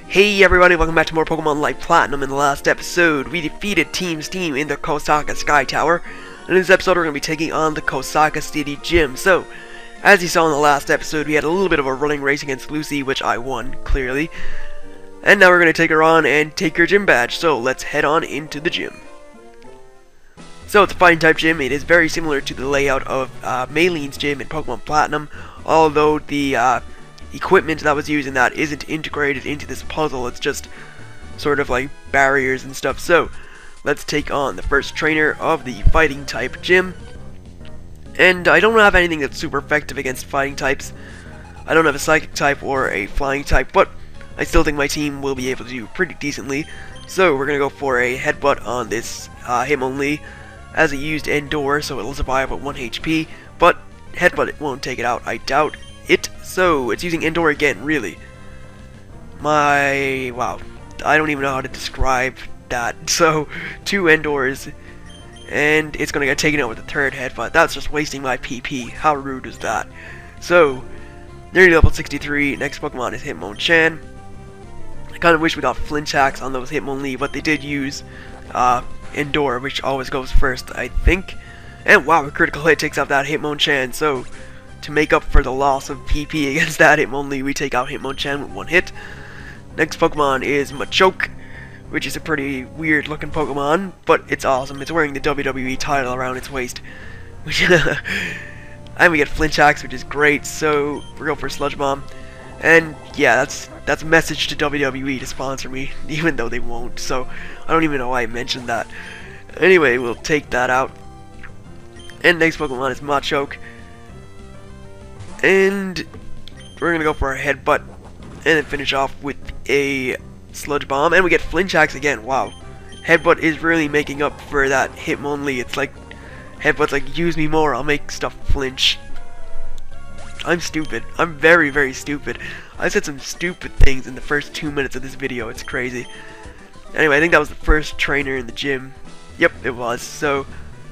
Hey everybody, welcome back to more Pokemon Life Platinum. In the last episode, we defeated Team Steam in the Kosaka Sky Tower. In this episode, we're going to be taking on the Kosaka City Gym. So, as you saw in the last episode, we had a little bit of a running race against Lucy, which I won, clearly. And now we're going to take her on and take her gym badge. So, let's head on into the gym. So, it's a fighting type gym. It is very similar to the layout of Maylene's gym in Pokemon Platinum, although the equipment that was used in that isn't integrated into this puzzle. It's just sort of like barriers and stuff. So let's take on the first trainer of the fighting type gym. And I don't have anything that's super effective against fighting types. I don't have a psychic type or a flying type, but I still think my team will be able to do pretty decently. So we're gonna go for a headbutt on this Hitmonlee, as it used Endure, so it'll survive at 1 HP, but headbutt it won't take it out, I doubt it. So it's using Endure again, really. Wow, I don't even know how to describe that. So 2 Endures, and it's gonna get taken out with the third headbutt. That's just wasting my PP. How rude is that? So nearly level 63. Next Pokemon is Hitmonchan. I kind of wish we got flinch hacks on those Hitmonlee, but they did use Endure, which always goes first, I think. And wow, a critical hit takes out that Hitmonchan. So to make up for the loss of PP against that Hitmonlee, we take out Hitmonchan with 1 hit. Next Pokemon is Machoke, which is a pretty weird looking Pokemon, but it's awesome. It's wearing the WWE title around its waist. And we get flinch hacks, which is great, so we're going for Sludge Bomb. And yeah, that's a message to WWE to sponsor me, even though they won't, so I don't even know why I mentioned that. Anyway, we'll take that out. And next Pokemon is Machoke. And we're gonna go for a headbutt and then finish off with a Sludge Bomb, and we get flinch hacks again. Wow, headbutt is really making up for that Hitmonlee. It's like headbutt's like, use me more, I'll make stuff flinch. I'm stupid. I'm very, very stupid. I said some stupid things in the first 2 minutes of this video. It's crazy. Anyway, I think that was the first trainer in the gym. Yep, it was. So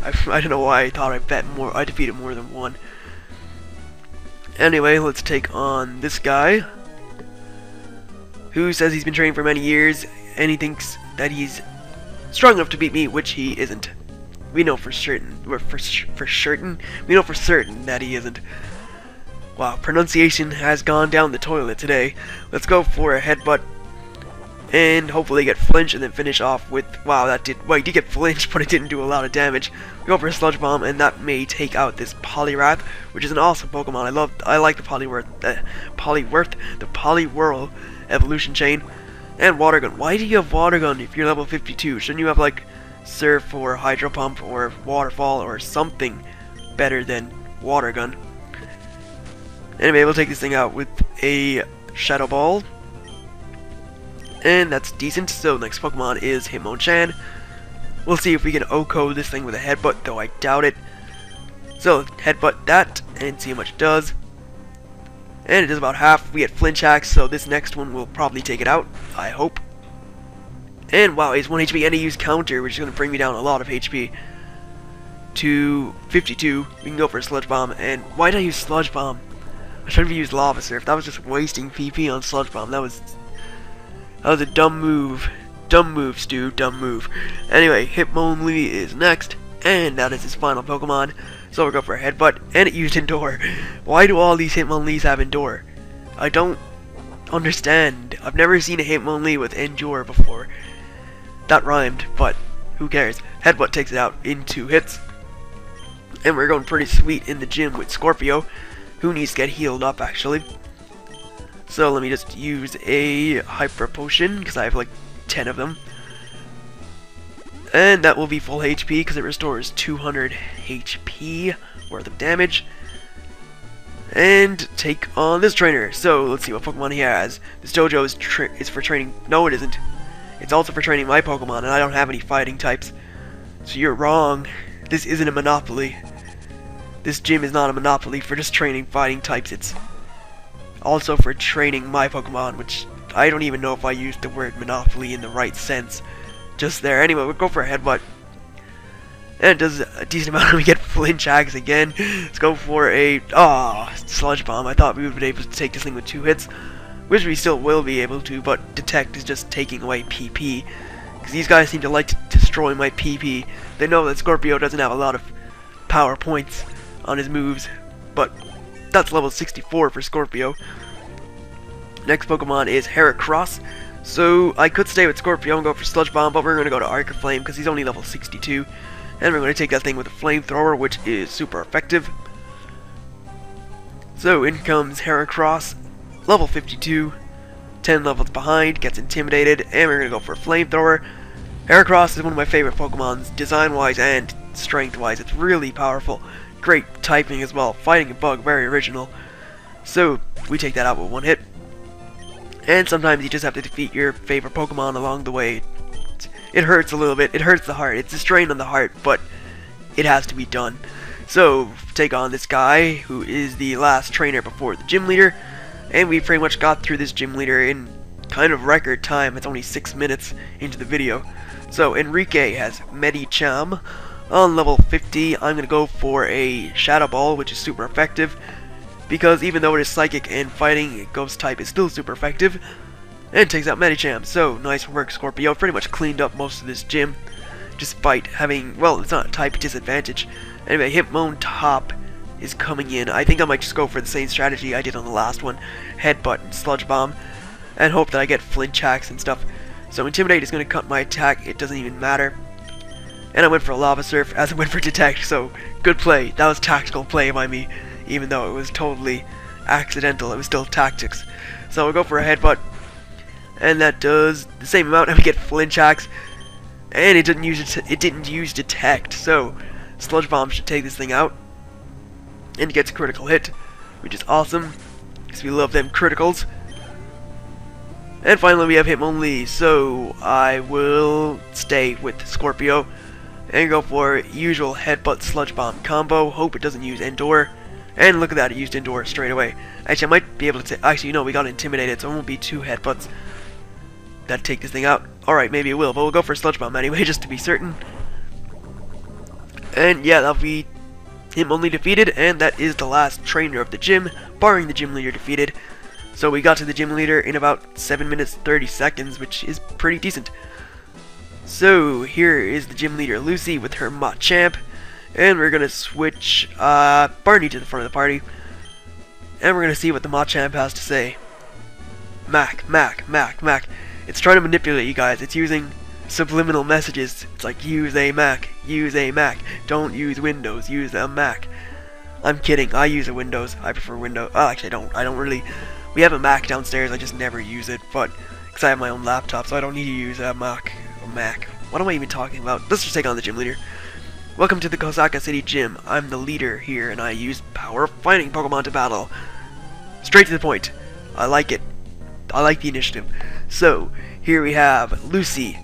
I don't know why I thought I defeated more than one. Anyway, let's take on this guy, who says he's been training for many years, and he thinks that he's strong enough to beat me, which he isn't. We know for certain. We know for certain that he isn't. Wow, pronunciation has gone down the toilet today. Let's go for a headbutt, and hopefully get flinch, and then finish off with, wow, he did get flinch, but it didn't do a lot of damage. We go for a Sludge Bomb, and that may take out this Poliwrath, which is an awesome Pokemon. I like the the Poliwhirl evolution chain. And Water Gun. Why do you have Water Gun if you're level 52? Shouldn't you have like Surf or Hydro Pump or Waterfall or something better than Water Gun? Anyway, we'll take this thing out with a Shadow Ball. And that's decent. So next Pokemon is Hitmonchan. We'll see if we can OHKO this thing with a headbutt, though I doubt it. So headbutt that and see how much it does. And it does about half. We get flinch hacks, so this next one will probably take it out, I hope. And wow, he's 1 HP, and he used counter, which is going to bring me down a lot of HP to 52. We can go for a Sludge Bomb. And why did I use Sludge Bomb? I should have used Lava Surf. That was just wasting PP on Sludge Bomb. That was a dumb move. Dumb move, Stu. Dumb move. Anyway, Hitmonlee is next, and that is his final Pokemon. So we'll go for a headbutt, and it used Endure. Why do all these Hitmonlees have Endure? I don't understand. I've never seen a Hitmonlee with Endure before. That rhymed, but who cares? Headbutt takes it out in 2 hits. And we're going pretty sweet in the gym with Scorpio, who needs to get healed up, actually. So let me just use a Hyper Potion, because I have like 10 of them. And that will be full HP, because it restores 200 HP worth of damage. And take on this trainer. So let's see what Pokemon he has. This dojo is for training. No, it isn't. It's also for training my Pokemon, and I don't have any fighting types. So you're wrong. This isn't a monopoly. This gym is not a monopoly for just training fighting types. It's also for training my Pokemon, which I don't even know if I used the word monopoly in the right sense just there. Anyway, we'll go for a headbutt. And it does a decent amount. We get flinch hacks again. Let's go for a Sludge Bomb. I thought we would be able to take this thing with 2 hits, which we still will be able to, but Detect is just taking away PP. Because these guys seem to like to destroy my PP. They know that Scorpio doesn't have a lot of power points on his moves, but that's level 64 for Scorpio. Next Pokemon is Heracross. So I could stay with Scorpio and go for Sludge Bomb, but we're going to go to Arc Flame because he's only level 62. And we're going to take that thing with a Flamethrower, which is super effective. So in comes Heracross, level 52, 10 levels behind, gets intimidated, and we're going to go for a Flamethrower. Heracross is one of my favorite Pokemons, design-wise and strength-wise. It's really powerful. Great typing as well. Fighting a bug, very original. So we take that out with one hit. And sometimes you just have to defeat your favorite Pokemon along the way. It hurts a little bit. It hurts the heart. It's a strain on the heart, but it has to be done. So, take on this guy, who is the last trainer before the gym leader. And we pretty much got through this gym leader in kind of record time. It's only 6 minutes into the video. So, Enrique has Medicham on level 50. I'm going to go for a Shadow Ball, which is super effective. Because even though it is psychic and fighting, ghost type is still super effective. And takes out Medicham. So, nice work, Scorpio. Pretty much cleaned up most of this gym. Despite having, well, it's not a type disadvantage. Anyway, Hitmonchan is coming in. I think I might just go for the same strategy I did on the last one. Headbutt and Sludge Bomb. And hope that I get flinch hacks and stuff. So, Intimidate is going to cut my attack. It doesn't even matter. And I went for a Lava Surf as I went for Detect. So, good play. That was tactical play by me. Even though it was totally accidental, it was still tactics. So we'll go for a Headbutt, and that does the same amount, and we get flinch hacks, and it didn't use Detect. So Sludge Bomb should take this thing out, and it gets a critical hit, which is awesome because we love them criticals. And finally, we have Hitmonlee. So I will stay with Scorpio and go for usual Headbutt Sludge Bomb combo. Hope it doesn't use Endure. And look at that, it used Endure straight away. Actually, I might be able to... Actually, no, we got intimidated, so it won't be 2 headbutts that take this thing out. Alright, maybe it will, but we'll go for Sludge Bomb anyway, just to be certain. And yeah, that'll be Hitmonlee defeated, and that is the last trainer of the gym, barring the gym leader defeated. So we got to the gym leader in about 7 minutes 30 seconds, which is pretty decent. So, here is the gym leader, Lucy, with her Machamp. And we're going to switch Barney to the front of the party. And we're going to see what the Machamp has to say. Mac. It's trying to manipulate you guys. It's using subliminal messages. It's like, use a Mac. Don't use Windows. Use a Mac. I'm kidding. I use a Windows. I prefer Windows. Oh, actually, I don't really. We have a Mac downstairs. I just never use it. But, because I have my own laptop, so I don't need to use a Mac. What am I even talking about? Let's just take on the gym leader. Welcome to the Kosaka City Gym. I'm the leader here, and I use power of fighting Pokemon to battle. Straight to the point. I like it. I like the initiative. So, here we have Lucy,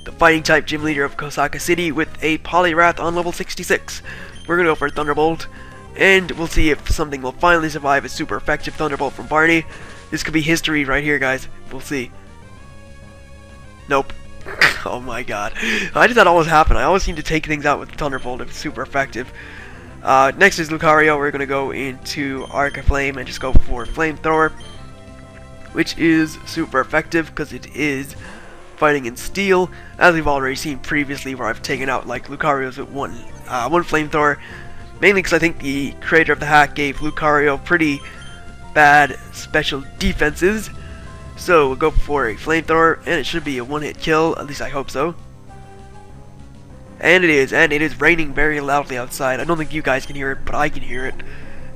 the fighting type gym leader of Kosaka City, with a Poliwrath on level 66. We're gonna go for a Thunderbolt, and we'll see if something will finally survive a super effective Thunderbolt from Barney. This could be history right here, guys. We'll see. Nope. Oh my god. I did that always happen. I always seem to take things out with Thunderbolt if it's super effective. Next is Lucario. We're going to go into Arc Flame and just go for Flamethrower, which is super effective because it is fighting in Steel, as we've already seen previously where I've taken out like Lucario's with one Flamethrower, mainly because I think the creator of the hack gave Lucario pretty bad special defenses. So we'll go for a Flamethrower, and it should be a one-hit kill, at least I hope so. And it is raining very loudly outside. I don't think you guys can hear it, but I can hear it.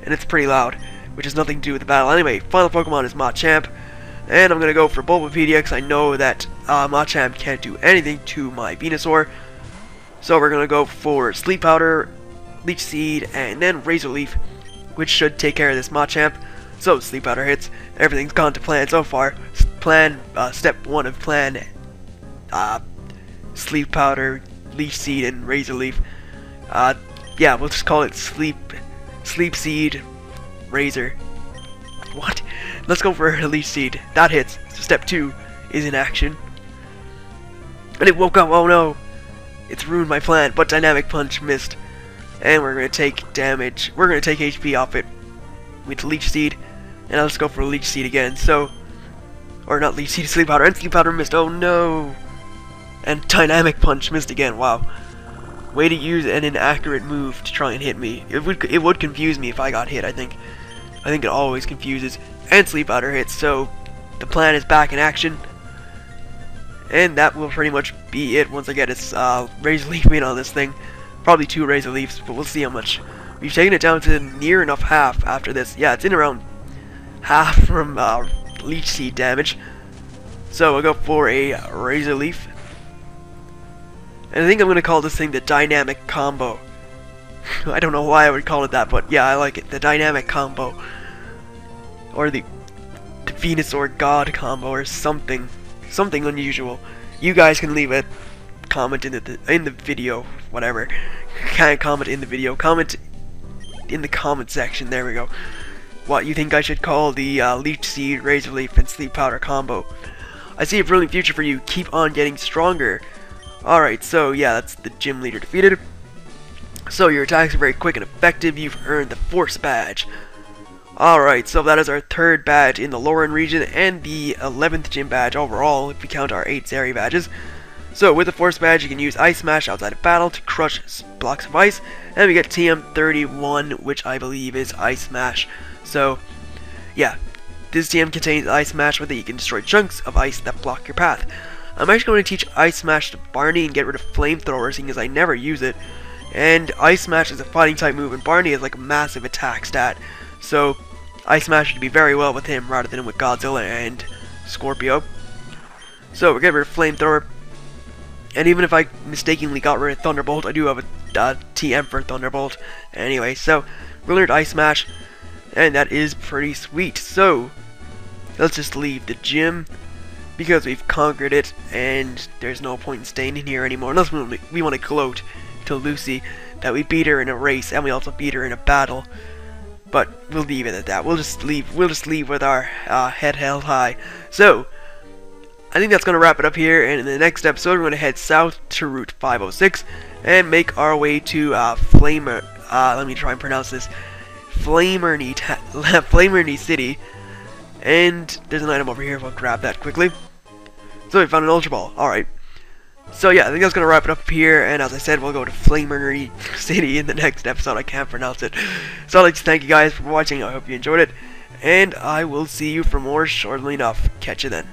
And it's pretty loud, which has nothing to do with the battle. Anyway, final Pokemon is Machamp, and I'm going to go for Bulbapedia, because I know that Machamp can't do anything to my Venusaur. So we're going to go for Sleep Powder, Leech Seed, and then Razor Leaf, which should take care of this Machamp. So, Sleep Powder hits. Everything's gone to plan so far. Step 1 of plan. Sleep Powder, Leech Seed, and Razor Leaf. Yeah, we'll just call it Sleep Seed, Razor. What? Let's go for a Leech Seed. That hits. So step 2 is in action. And it woke up. Oh no. It's ruined my plan, but Dynamic Punch missed. And we're going to take damage. We're going to take HP off it with Leech Seed. And let's go for Leech Seed again. So, Or not Leech Seed, Sleep Powder, and Sleep Powder missed. Oh no! And Dynamic Punch missed again. Wow. Way to use an inaccurate move to try and hit me. It would confuse me if I got hit. I think it always confuses. And Sleep Powder hits. So the plan is back in action. And that will pretty much be it once I get its Razor Leaf in on this thing. Probably 2 Razor Leaves, but we'll see how much. We've taken it down to near enough half after this. Yeah, it's in around half from Leech Seed damage. So I'll go for a Razor Leaf. And I think I'm going to call this thing the Dynamic Combo. I don't know why I would call it that, but yeah, I like it. The Dynamic Combo. Or the Venusaur God Combo or something. Something unusual. You guys can leave a comment in the video. Whatever. Can't comment in the video. Comment in the comment section. There we go. What you think I should call the Leech Seed, Razor Leaf, and Sleep Powder combo. I see a brilliant future for you. Keep on getting stronger. Alright, so yeah, that's the gym leader defeated. So your attacks are very quick and effective. You've earned the Force Badge. Alright, so that is our 3rd badge in the Lauren region and the 11th gym badge overall if we count our 8 Zeri badges. So with the Force Badge you can use Ice Smash outside of battle to crush blocks of ice, and we get TM31, which I believe is Ice Smash. So yeah, this TM contains Ice Smash. With it you can destroy chunks of ice that block your path. I'm actually going to teach Ice Smash to Barney and get rid of Flamethrower, seeing as I never use it. And Ice Smash is a fighting type move, and Barney is like a massive attack stat. So Ice Smash should be very well with him rather than with Godzilla and Scorpio. So we're getting rid of Flamethrower. And even if I mistakenly got rid of Thunderbolt, I do have a TM for Thunderbolt. Anyway, so we learned Ice Smash, and that is pretty sweet. So let's just leave the gym, because we've conquered it, and there's no point in staying in here anymore, unless we want to gloat to Lucy that we beat her in a race, and we also beat her in a battle. But we'll leave it at that. We'll just leave with our head held high. So I think that's going to wrap it up here, and in the next episode we're going to head south to Route 506 and make our way to let me try and pronounce this, Flamerney City. And there's an item over here, if I'll grab that quickly. So we found an Ultra Ball. Alright. So yeah, I think that's going to wrap it up here, and as I said, we'll go to Flamerney City in the next episode. I can't pronounce it. So I'd like to thank you guys for watching. I hope you enjoyed it, and I will see you for more shortly enough. Catch you then.